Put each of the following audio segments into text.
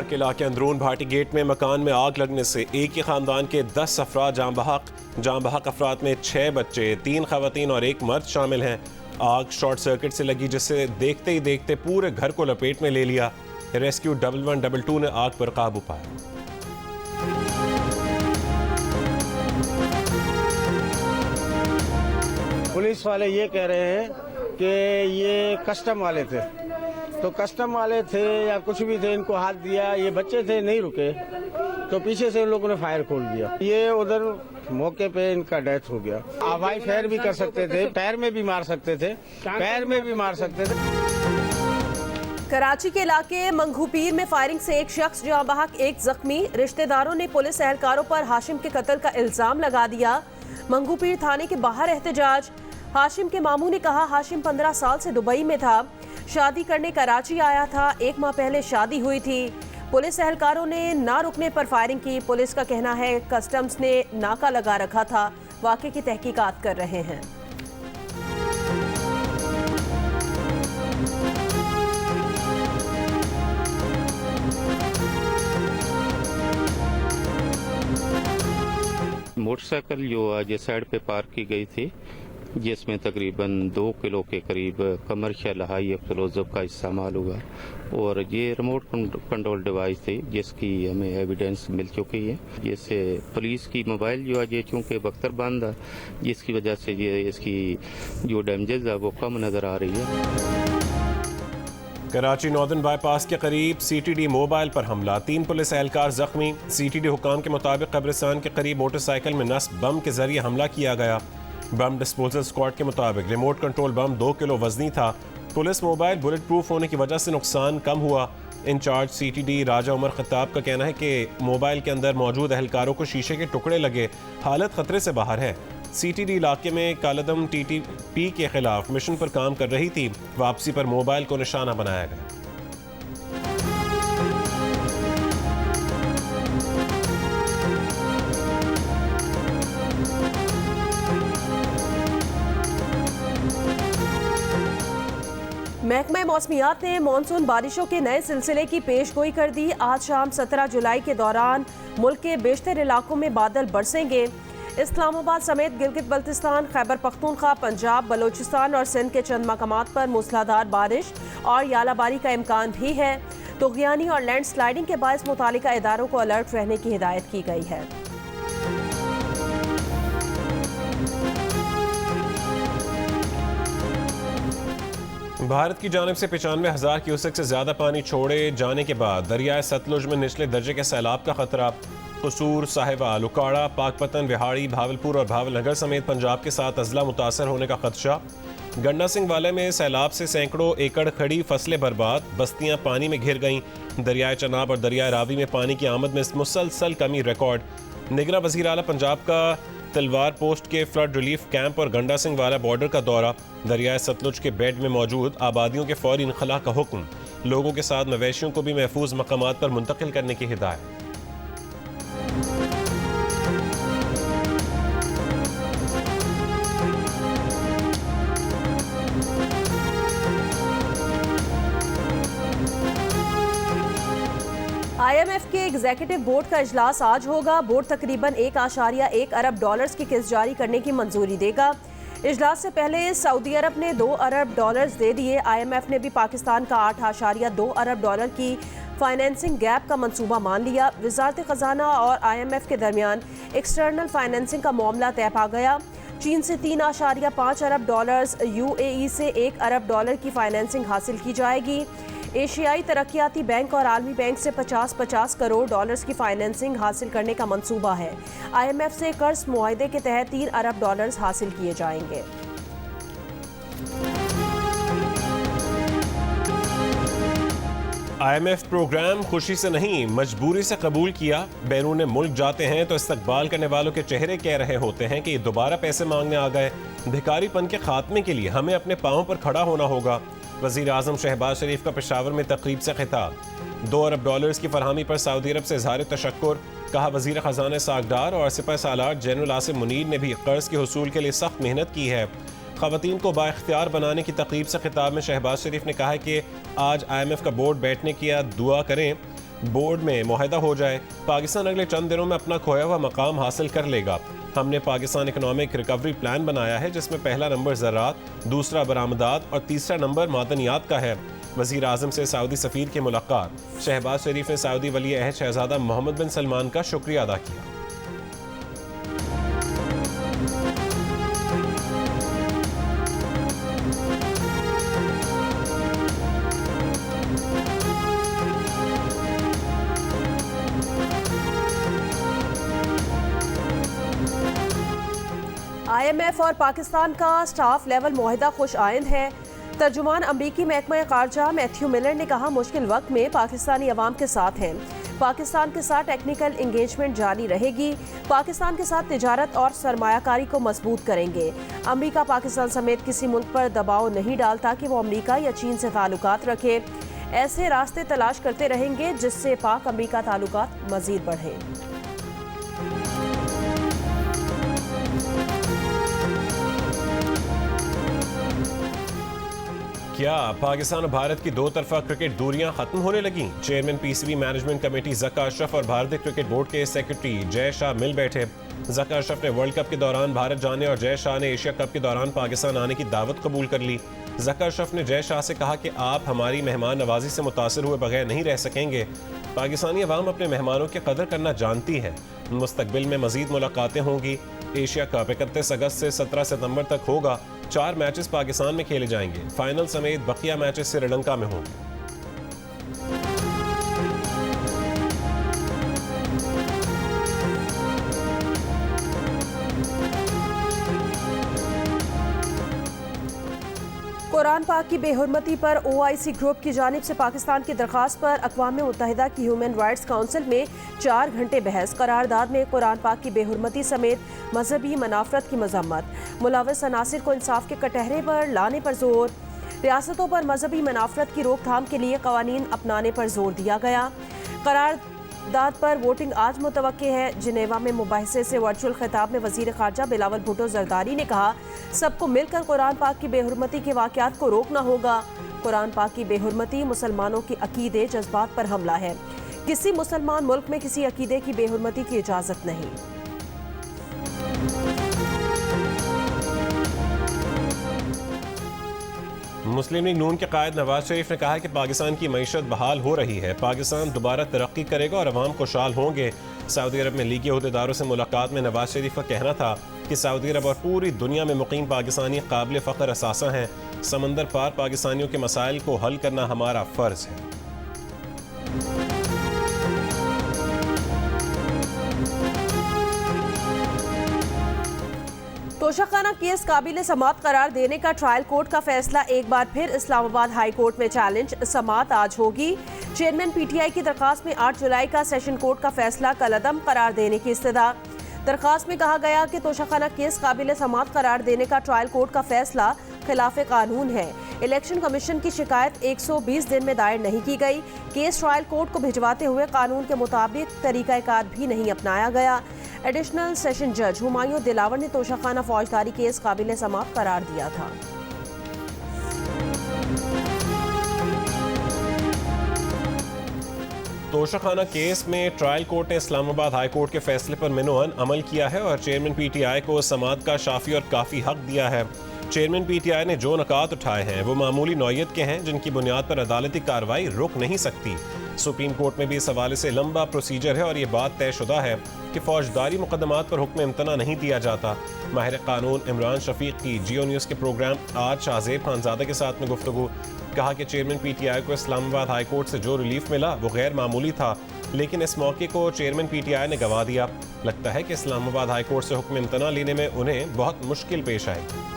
लाहौर के इलाके अंदरून भाटी गेट में मकान में आग लगने से एक ही खानदान के 10 अफराद जाम बहक अफराद में 6 बच्चे, 3 खवातीन और 1 मर्द शामिल हैं। आग शॉर्ट सर्किट से लगी जिससे देखते ही देखते पूरे घर को लपेट में ले लिया। रेस्क्यू 1122 ने आग पर काबू पाया। पुलिस वाले ये कह रहे हैं कि ये कस्टम वाले थे, तो कस्टम वाले थे या कुछ भी थे, इनको हाथ दिया, ये बच्चे थे नहीं रुके तो पीछे से उन लोगों ने फायर खोल दिया। ये उधर मौके पे इनका डेथ हो गया। हवाई फायर भी कर सकते थे, पैर में भी मार सकते थे, कराची के इलाके मंगूपीर में फायरिंग से एक शख्स जाँ बहक, एक जख्मी। रिश्तेदारों ने पुलिस एहलकारों पर हाशिम के कत्ल का इल्जाम लगा दिया। मंगूपीर थाने के बाहर एहतजाज। हाशिम के मामू ने कहा हाशिम 15 साल से दुबई में था, शादी करने कराची आया था, 1 माह पहले शादी हुई थी। पुलिस एहलकारों ने ना रुकने पर फायरिंग की। पुलिस का कहना है कस्टम्स ने नाका लगा रखा था, वाक़े की तहकीकात कर रहे हैं। मोटरसाइकिल जो आज साइड पे पार्क की गई थी, जिसमें तकरीबन 2 किलो के करीब कमर्शियल हाई एक्सप्लोजिव का इस्तेमाल हुआ और ये रिमोट कंट्रोल डिवाइस थी जिसकी हमें एविडेंस मिल चुकी है। जिससे पुलिस की मोबाइल जो है चूँकि बख्तर बंद है, जिसकी वजह से ये इसकी जो डैमेजेस है वो कम नज़र आ रही है। कराची नॉर्दर्न बाईपास के करीब सीटीडी मोबाइल पर हमला, 3 पुलिस एहलकार जख्मी। सीटीडी हुकाम के मुताबिक कब्रिस्तान के करीब मोटरसाइकिल में नस्ब बम के जरिए हमला किया गया। बम डिस्पोजल स्क्वाड के मुताबिक रिमोट कंट्रोल बम 2 किलो वजनी था। पुलिस मोबाइल बुलेट प्रूफ होने की वजह से नुकसान कम हुआ। इंचार्ज सीटीडी राजा उमर खत्ताब का कहना है कि मोबाइल के अंदर मौजूद एहलकारों को शीशे के टुकड़े लगे, हालत खतरे से बाहर है। सीटीडी इलाके में कालदम टीटीपी के खिलाफ मिशन पर काम कर रही थी। वापसी पर मोबाइल को निशाना बनाया गया। महकमा मौसमियात ने मानसून बारिशों के नए सिलसिले की पेशगोई कर दी। आज शाम 17 जुलाई के दौरान मुल्क के बेशतर इलाकों में बादल बरसेंगे। इस्लामाबाद समेत गिलगित बल्तिस्तान, खैबर पख्तूनख्वा, पंजाब, बलोचिस्तान और सिंध के चंद मकामात पर मूसलाधार बारिश और यालाबारी का इम्कान भी है। तुग़यानी और लैंड स्लाइडिंग के बायस मुतालिका इदारों को अलर्ट रहने की हिदायत की गई है। भारत की जानिब से 95,000 क्यूसेक से ज्यादा पानी छोड़े जाने के बाद दरियाए सतलुज में निचले दर्जे के सैलाब का खतरा। कसूर, साहिवाल, उकाड़ा, पाकपतन, रिहाड़ी, भावलपुर और भावलनगर समेत पंजाब के 7 अजला मुतासर होने का खदशा। गंडा सिंह वाले में सैलाब से सैकड़ों एकड़ खड़ी फसलें बर्बाद, बस्तियां पानी में घिर गईं। दरियाए चनाब और दरियाए रावी में पानी की आमद में मुसलसल कमी रिकॉर्ड। निगरां वज़ीर आला पंजाब का तलवार पोस्ट के फ्लड रिलीफ कैंप और गंडा सिंह वाला बॉर्डर का दौरा। दरियाए सतलुज के बेड में मौजूद आबादियों के फौरी इनखला का हुक्म। लोगों के साथ मवेशियों को भी महफूज मकामात पर मुंतकिल करने की हिदायत। IMF के एग्जीक्यूटिव बोर्ड का इजलास आज होगा। बोर्ड तकरीबन $1.1 अरब की किस्त जारी करने की मंजूरी देगा। इजलास से पहले सऊदी अरब ने $2 अरब दे दिए। IMF ने भी पाकिस्तान का $8.2 अरब की फाइनेंसिंग गैप का मंसूबा मान लिया। वजारत खजाना और IMF के दरमियान एक्सटर्नल फाइनेंसिंग का मामला तय पा गया। चीन से $3.5 अरब, UAE से $1 अरब की फाइनेंसिंग हासिल की जाएगी। एशियाई तरक्याती बैंक और आलमी बैंक से 50-50 करोड़ डॉलर्स की फाइनेंसिंग हासिल करने का मंसूबा है। IMF से कर्ज मुआहदे के तहत $3 अरब हासिल किए जाएंगे। IMF प्रोग्राम खुशी से नहीं मजबूरी से कबूल किया। बैरून मुल्क जाते हैं तो इस्तकबाल करने वालों के चेहरे कह रहे होते हैं कि दोबारा पैसे मांगने आ गए। भिखारीपन के खात्मे के लिए हमें अपने पांव पर खड़ा होना होगा। वज़ीर आज़म शहबाज शरीफ का पेशावर में तकरीब से खिताब। $2 अरब की फरहमी पर सऊदी अरब से इज़हार तशक्कुर। कहा वज़ीर ख़जाना सागडार और सिपह सालार जनरल आसिम मुनीर ने भी कर्ज के हुसूल के लिए सख्त मेहनत की है। ख़वातीन को बाइख्तियार बनाने की तकरीब से खिताब में शहबाज शरीफ ने कहा कि आज IMF का बोर्ड बैठने की दुआ करें। बोर्ड में मुआहदा हो जाए, पाकिस्तान अगले चंद दिनों में अपना खोया हुआ मकाम हासिल कर लेगा। हमने पाकिस्तान इकोनॉमिक रिकवरी प्लान बनाया है, जिसमें पहला नंबर ज़राअत, दूसरा बरामदात और तीसरा नंबर मादनियात का है। वज़ीर आज़म से सऊदी सफ़ीर की मुलाकात। शहबाज शरीफ ने सऊदी वली अहद शहजादा मोहम्मद बिन सलमान का शुक्रिया अदा किया। IMF और पाकिस्तान का स्टाफ लेवल मुआहदा खुश आइंद है। तर्जुमान अमरीकी महकमा खारजा मैथ्यू मिलर ने कहा, मुश्किल वक्त में पाकिस्तानी अवाम के साथ हैं। पाकिस्तान के साथ टेक्निकल इंगेजमेंट जारी रहेगी। पाकिस्तान के साथ तिजारत और सरमायाकारी को मजबूत करेंगे। अमरीका पाकिस्तान समेत किसी मुल्क पर दबाव नहीं डालता कि वो अमरीका या चीन से ताल्लुकात रखे। ऐसे रास्ते तलाश करते रहेंगे जिससे पाक अमरीका ताल्लुकात मजीद बढ़े। क्या पाकिस्तान और भारत की दो तरफा क्रिकेट दूरियां खत्म होने लगी? Chairman PCB management committee Zaka Ashraf और भारतीय क्रिकेट बोर्ड के सेक्रेटरी जय शाह मिल बैठे। ज़का अशरफ ने वर्ल्ड कप के दौरान भारत जाने और जय शाह ने एशिया कप के दौरान पाकिस्तान आने की दावत कबूल कर ली। ज़का अशरफ ने जय शाह से कहा कि आप हमारी मेहमान नवाजी से मुतासिर हुए बगैर नहीं रह सकेंगे। पाकिस्तानी अवाम अपने मेहमानों की कदर करना जानती है। मुस्तकबिल में मजीद मुलाकातें होंगी। एशिया कप 31 अगस्त से 17 सितंबर तक होगा। 4 मैचेस पाकिस्तान में खेले जाएंगे। फाइनल समेत बकिया मैचेस श्रीलंका में होंगे। कुरान पाक की बेहुरमती पर OIC ग्रुप की जानिब से पाकिस्तान की दरख्वास्त पर अक़वाम मुत्तहिदा की ह्यूमन राइट्स काउंसिल में 4 घंटे बहस। करारदाद में कुरान पाक की बेहुरमती समेत मजहबी मनाफरत की मजम्मत। मुलव्वस अनासिर को इंसाफ के कटहरे पर लाने पर जोर। रियासतों पर मजहबी मनाफरत की रोकथाम के लिए कवानीन अपनाने पर जोर दिया गया। करारदाद पर वोटिंग आज मुतवक्के है। जिनेवा में मुबाहिसे से वर्चुअल खिताब में वजीर खारजा बिलावल भुट्टो जरदारी ने कहा, सबको मिलकर कुरान पाक की बेहुरमती के वाक़यात को रोकना होगा। कुरान पाक की बेहुरमती मुसलमानों की अकीदे जज्बात पर हमला है। किसी मुसलमान मुल्क में किसी अकीदे की बेहुरमती की इजाज़त नहीं। मुस्लिम लीग नून के कायद नवाज शरीफ ने कहा कि पाकिस्तान की मईशत बहाल हो रही है। पाकिस्तान दोबारा तरक्की करेगा और अवाम खुशहाल होंगे। सऊदी अरब में लीगी अहदेदारों से मुलाकात में नवाज शरीफ का कहना था कि सऊदी अरब और पूरी दुनिया में मुकीम पाकिस्तानी काबिल फ़ख्र असासा हैं। समंदर पार पाकिस्तानियों के मसाइल को हल करना हमारा फ़र्ज है। तोशाखाना केस काबिल समात करार देने का ट्रायल कोर्ट का फैसला एक बार फिर इस्लामाबाद हाई कोर्ट में चैलेंज। समात आज होगी। चेयरमैन PTI की दरखास्त में 8 जुलाई का सेशन कोर्ट का फैसला कलअदम करार देने की इस्तदा। दरखास्त में कहा गया कि तोशाखाना केस काबिल समात करार देने का ट्रायल कोर्ट का फैसला खिलाफ कानून है। इलेक्शन कमीशन की शिकायत 120 दिन में दायर नहीं की गई। केस ट्रायल कोर्ट को भिजवाते हुए कानून के मुताबिक तरीकाकार भी नहीं अपनाया गया। एडिशनल सेशन जज हुमायूं दिलावर ने तोशाखाना फौजदारी केस काबिल समात करार दिया था। तोशाखाना केस में ट्रायल कोर्ट ने इस्लामाबाद हाई कोर्ट के फैसले पर मिनोअन अमल किया है और चेयरमैन PTI को समात का शाफी और काफ़ी हक दिया है। चेयरमैन PTI ने जो नकात उठाए हैं वो मामूली नौयत के हैं, जिनकी बुनियाद पर अदालती कार्रवाई रुक नहीं सकती। सुप्रीम कोर्ट में भी इस हवाले से लंबा प्रोसीजर है और ये बात तयशुदा है कि फौजदारी मुकदमात पर हुक्म इम्तना नहीं दिया जाता। माहिर कानून इमरान शफीक की जियो न्यूज़ के प्रोग्राम आज शाहजेब खानजादा के साथ में गुफ्तगू। कहा कि चेयरमैन PTI को इस्लामाबाद हाई कोर्ट से जो रिलीफ मिला वो गैर मामूली था, लेकिन इस मौके को चेयरमैन PTI ने गंवा दिया। लगता है कि इस्लामाबाद हाई कोर्ट से हुक्म इम्तना लेने में उन्हें बहुत मुश्किल पेश आई।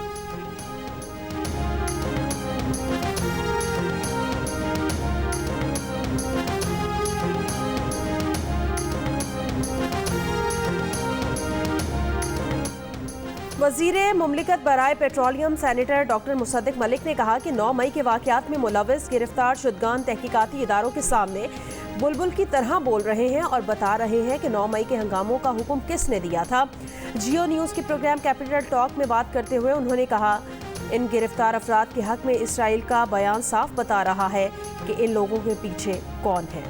वज़ीर मुमलिकत बराए petroleum senator doctor Musadik Malik ने कहा कि 9 मई के वाक़यात में मुलव्वस गिरफ्तार शुदगान तहकीकाती इदारों के सामने बुलबुल की तरह बोल रहे हैं और बता रहे हैं कि 9 मई के हंगामों का हुक्म किसने दिया था। जियो न्यूज़ के प्रोग्राम कैपिटल टॉक में बात करते हुए उन्होंने कहा, इन गिरफ्तार अफराद के हक में इसराइल का बयान साफ बता रहा है कि इन लोगों के पीछे कौन है।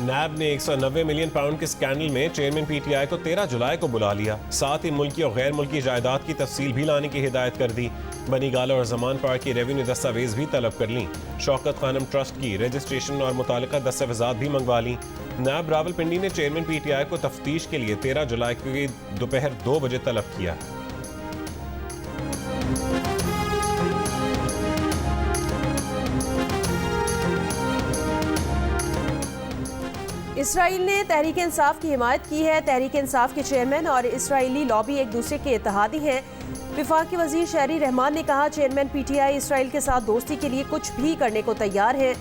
नैब ने 190 मिलियन पाउंड के स्कैंडल में चेयरमैन पीटीआई को 13 जुलाई को बुला लिया। साथ ही मुल्की और गैर मुल्की जायदाद की तफसील भी लाने की हिदायत कर दी। बनी गाला और जमान पार्क की रेवेन्यू दस्तावेज भी तलब कर ली। शौकत खानम ट्रस्ट की रजिस्ट्रेशन और मुतालिका दस्तावेजात भी मंगवा ली। नैब रावलपिंडी ने चेयरमैन पीटीआई को तफ्तीश के लिए 13 जुलाई की दोपहर 2 बजे तलब किया। इसराइल ने तहरीक इंसाफ की हिमायत की है। तहरीक इंसाफ के चेयरमैन और इसराइली लॉबी एक दूसरे के इत्तेहादी हैं। विफाकी वजीर शहरी रहमान ने कहा, चेयरमैन पीटीआई इसराइल के साथ दोस्ती के लिए कुछ भी करने को तैयार है।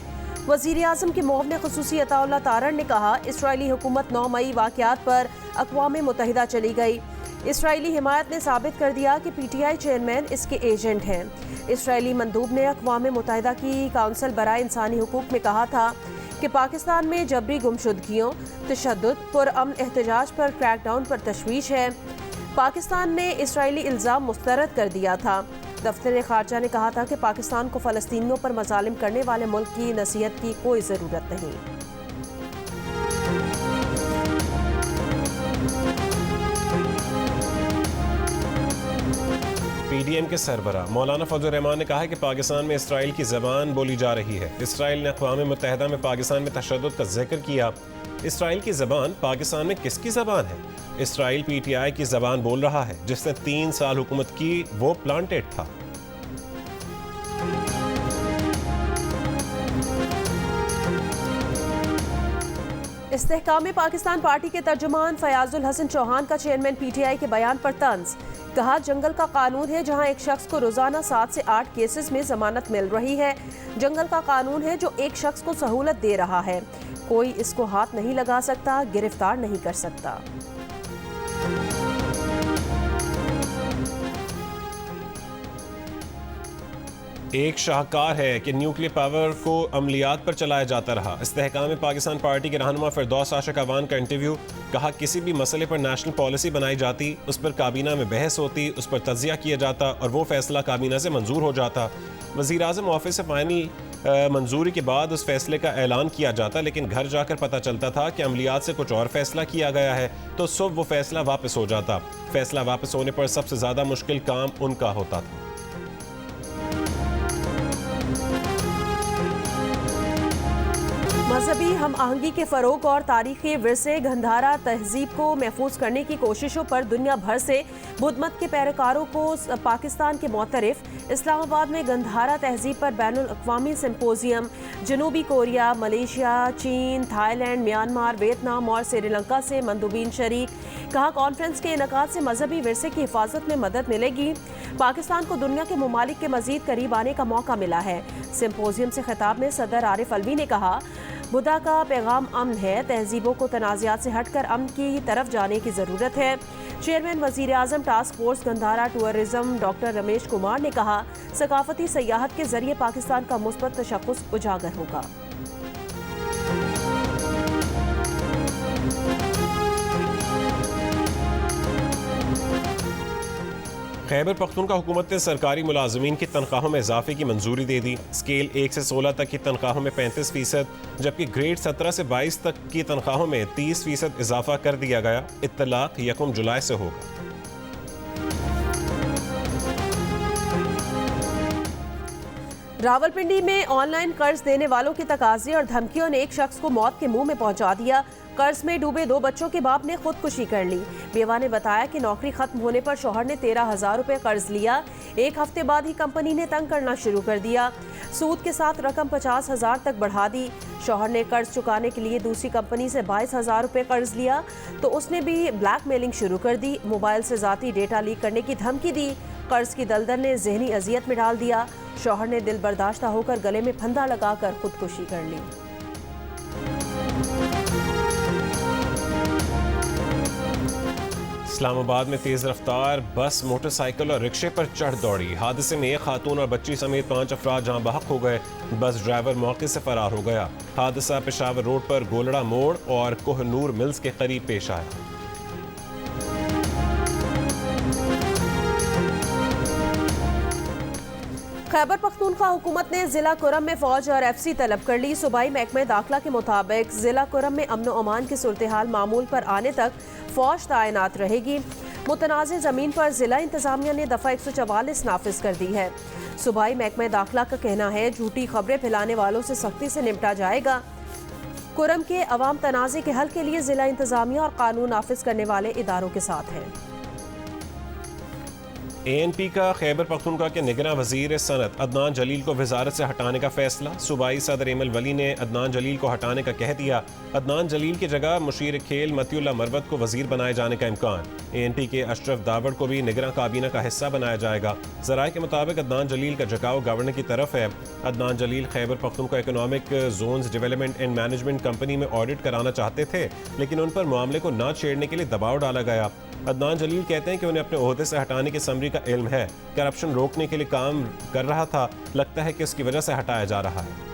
वजीर आजम के मुआविन खुसूसी अताउल्लाह तारण ने कहा, इसराइली हुकूमत 9 मई वाक़यात पर अक़वाम मुत्तहिदा चली गई। इसराइली हिमायत ने साबित कर दिया कि पीटीआई चेयरमैन इसके एजेंट हैं। इसराइली मंदूब ने अक़वाम मुत्तहिदा की काउंसिल बराए इंसानी हुकूक में कहा था कि पाकिस्तान में जबरी गुमशुदगियों, तशद्दुद, पुरअमन एहतजाज पर क्रैकडाउन पर तशवीश है। पाकिस्तान ने इसराइली इल्ज़ाम मुस्तरद कर दिया था। दफ्तर खारजा ने कहा था कि पाकिस्तान को फ़लस्तीनियों पर मज़ालिम करने वाले मुल्क की नसीहत की कोई ज़रूरत नहीं। पीडीएम के सरबरा मौलाना फजल रहमान ने कहा है कि पाकिस्तान में इसराइल की ज़बान बोली जा रही है। इसराइल ने अक़वाम मुत्तहिदा में पाकिस्तान में तशद्दुद का जिक्र किया। इसराइल की ज़बान पाकिस्तान में किसकी ज़बान है? इसराइल पीटीआई की ज़बान बोल रहा है। जिसने 3 साल हुकूमत की वो प्लांटेड था। इस्तेहकाम पाकिस्तान पार्टी के तर्जुमान फयाजुल हसन चौहान का चेयरमैन पीटीआई के बयान पर तंज। कहा, जंगल का कानून है जहां एक शख्स को रोजाना 7 से 8 केसेस में जमानत मिल रही है। जंगल का कानून है जो एक शख्स को सहूलत दे रहा है। कोई इसको हाथ नहीं लगा सकता, गिरफ्तार नहीं कर सकता। एक शाहकार है कि न्यूक्लियर पावर को अमलियात पर चलाया जाता रहा। इस्तेहकाम पाकिस्तान पार्टी के रहनुमा फिरदौस आशिक अवान का इंटरव्यू। कहा, किसी भी मसले पर नेशनल पॉलिसी बनाई जाती, उस पर काबीना में बहस होती, उस पर तज्जिया किया जाता और वो फैसला काबीना से मंजूर हो जाता। वज़ीर आज़म ऑफिस से फाइनल मंजूरी के बाद उस फैसले का ऐलान किया जाता, लेकिन घर जाकर पता चलता था कि अमलियात से कुछ और फैसला किया गया है, तो सुबह वो फैसला वापस हो जाता। फैसला वापस होने पर सबसे ज़्यादा मुश्किल काम उनका होता था। मजहबी हम आहंगी के फ़रोग और तारीख़ी विरसे गंधारा तहजीब को महफूज करने की कोशिशों पर दुनिया भर से बुद्ध मत के पैरोकारों को पाकिस्तान के मोतरफ इस्लामाबाद में गंधारा तहजीब पर बैनुल अक़वामी सिम्पोजियम जनूबी कोरिया, मलेशिया, चीन, थाईलैंड, म्यांमार, वियतनाम और श्रीलंका से मंदूबीन शरीक। कहा, कॉन्फ्रेंस के इनेकाद से मजहबी विरसे की हिफाजत में मदद मिलेगी। पाकिस्तान को दुनिया के ममालिक के मजीद करीब आने का मौका मिला है। सिम्पोजियम से खिताब में सदर आरिफ अलवी ने कहा, बुद्धा का पैगाम अमन है। तहजीबों को तनाज़ात से हटकर अमन की तरफ जाने की ज़रूरत है। चेयरमैन वज़ीर आज़म task force Gandhara tourism doctor Ramesh Kumar ने कहा, सकाफती सयाहत के जरिए पाकिस्तान का मुस्बत तशख़्ख़ुस उजागर होगा। खैबर पख्तूनख्वा हुकूमत ने सरकारी मुलाजमीन की तनख्वाहों में इजाफे की मंजूरी दे दी। स्केल 1 से 16 तक की तनख्वाहों में 35%, जबकि ग्रेड 17 से 22 तक की तनख्वाहों में 30% इजाफा कर दिया गया। इत्तलाक 1 जुलाई से होगा। रावलपिंडी में ऑनलाइन कर्ज देने वालों के तकाजे और धमकियों ने एक शख्स को मौत के मुंह में पहुंचा दिया। कर्ज में डूबे 2 बच्चों के बाप ने खुदकुशी कर ली। बेवा ने बताया कि नौकरी खत्म होने पर शौहर ने 13,000 रुपए कर्ज लिया। 1 हफ्ते बाद ही कंपनी ने तंग करना शुरू कर दिया। सूद के साथ रकम 50,000 तक बढ़ा दी। शौहर ने कर्ज चुकाने के लिए दूसरी कंपनी से 22,000 रुपए कर्ज लिया तो उसने भी ब्लैकमेलिंग शुरू कर दी। मोबाइल से जाती डेटा लीक करने की धमकी दी। कर्ज की दलदल ने जहनी अजियत में डाल दिया। शौहर ने दिल बर्दाश्ता होकर गले में फंदा लगाकर खुदकुशी कर ली। इस्लामाबाद में तेज रफ्तार बस मोटरसाइकिल और रिक्शे पर चढ़ दौड़ी। हादसे में 1 खातून और बच्ची समेत 5 अफराद जहां बहक हो गए। बस ड्राइवर मौके से फरार हो गया। हादसा पेशावर रोड पर गोलड़ा मोड़ और कोहनूर मिल्स के करीब पेश आया। खैबर पख्तूनख्वा हुकूमत ने जिला कुरम में फौज और FC तलब कर ली। सूबाई महकमे दाखिला के मुताबिक जिला कुरम में अमन व अमान की सूरत हाल मामूल पर आने तक फौज तैनात रहेगी। मुतनाज़ ज़मीन पर जिला इंतजामिया ने दफ़ा 144 नाफिज कर दी है। सूबाई महकमे दाखिला का कहना है झूठी खबरें फैलाने वालों से सख्ती से निपटा जाएगा। कुरम के अवाम तनाज़े के हल के लिए जिला इंतजामिया और कानून नाफिज करने वाले इदारों के साथ है। ANP का खैबर पख्तूनख्वा के निगरां वजीर सनत अदनान जलील को वजारत से हटाने का फैसला। सूबाई सदर एमल वली ने अदनान जलील को हटाने का कह दिया। अदनान जलील की जगह मुशीर खेल मतियुल्लाह मरवत को वजीर बनाए जाने का इम्कान। ANP के अशरफ दावड़ को भी निगरां काबीना का हिस्सा बनाया जाएगा। ज़राए के मुताबिक अदनान जलील का झुकाव गवर्नर की तरफ है। Adnan Jalil Khyber Pakhtunkhwa economic zones development and management company में ऑडिट कराना चाहते थे, लेकिन उन पर मामले को न छेड़ने के लिए दबाव डाला गया। अदनान जलील कहते हैं कि उन्हें अपने ओहदे से हटाने की समरी का इल्म है। करप्शन रोकने के लिए काम कर रहा था, लगता है कि इसकी वजह से हटाया जा रहा है।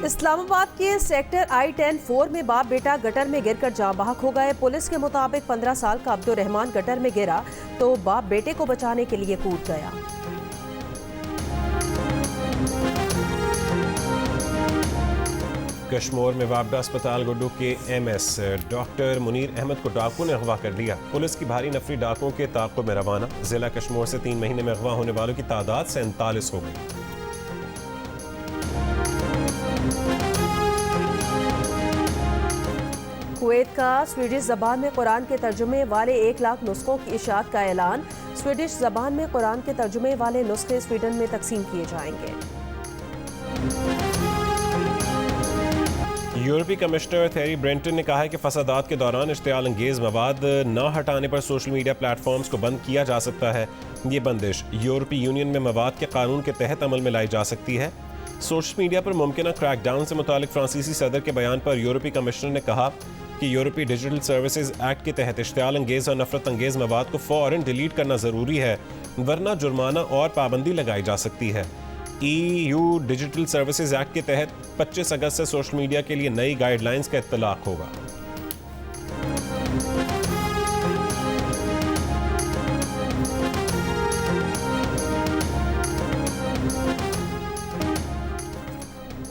इस्लामाबाद के सेक्टर I-10-4 में बाप बेटा गटर में गिरकर जाँ बहक हो गए। पुलिस के मुताबिक 15 साल का अब्दुर्रहमान गटर में गिरा तो बाप बेटे को बचाने के लिए कूद गया। कश्मीर में वापडा अस्पताल गुड्डू के MS डॉक्टर मुनीर अहमद को डाकू ने अगवा कर लिया। पुलिस की भारी नफरी डाकुओं के ताक़ुब में रवाना। जिला कश्मीर से 3 महीने में अगवा होने वालों की तादाद 47 हो गई। कुवैत का स्वीडिश ज़बान में कुरान के तर्जुमे वाले 1 लाख नुस्खों की इशात का ऐलान। स्वीडिश ज़बान में कुरान के तर्जुमे वाले नुस्खे स्वीडन में तकसीम किए जाएंगे। यूरोपीय कमिश्नर थेरी ब्रेंटन ने कहा है कि फसादात के दौरान इश्तियाल अंगेज मवाद न हटाने पर सोशल मीडिया प्लेटफॉर्म्स को बंद किया जा सकता है। ये बंदिश यूरोपीय यूनियन में मवाद के कानून के तहत अमल में लाई जा सकती है। सोशल मीडिया पर मुमकिन क्रैकडाउन से मुतालिक फ्रांसीसी सदर के बयान पर यूरोपीय कमिश्नर ने कहा कि यूरोपीय डिजिटल सर्विसेज एक्ट के तहत इश्तियाल अंगेज और नफरत अंगेज मवाद को फौरन डिलीट करना ज़रूरी है, वरना जुर्माना और पाबंदी लगाई जा सकती है। EU डिजिटल सर्विसेज एक्ट के तहत 25 अगस्त से सोशल मीडिया के लिए नई गाइडलाइंस का इत्तलाक होगा।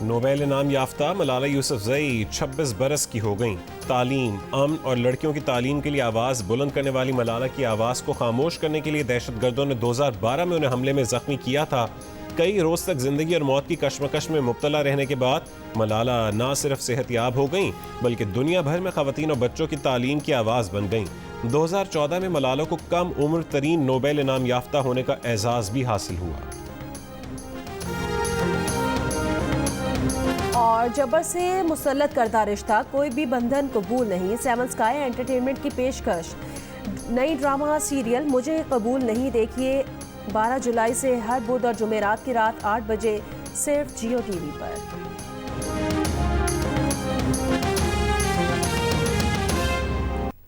नोबेल इनाम याफ्ता मलाला यूसुफजई 26 बरस की हो गईं। तालीम, अमन और लड़कियों की तालीम के लिए आवाज़ बुलंद करने वाली मलाला की आवाज़ को खामोश करने के लिए दहशतगर्दों ने 2012 में उन्हें हमले में जख्मी किया था। कई रोज तक जिंदगी और मौत की कश्मकश में मुब्तला रहने के बाद मलाला न सिर्फ सेहतयाब हो गईं, बल्कि दुनिया भर में खवातीन और बच्चों की तालीम की आवाज़ बन गईं। 2014 में मलाला को कम उम्र तरीन नोबेल इनाम याफ्ता होने का एजाज़ भी हासिल हुआ। और जबर से मुसल्लत करदा रिश्ता, कोई भी बंधन कबूल नहीं। 7 स्काई एंटरटेनमेंट की पेशकश नई ड्रामा सीरियल मुझे कबूल नहीं देखिए 12 जुलाई से हर बुध और जुमेरात की रात 8 बजे सिर्फ जियो TV पर।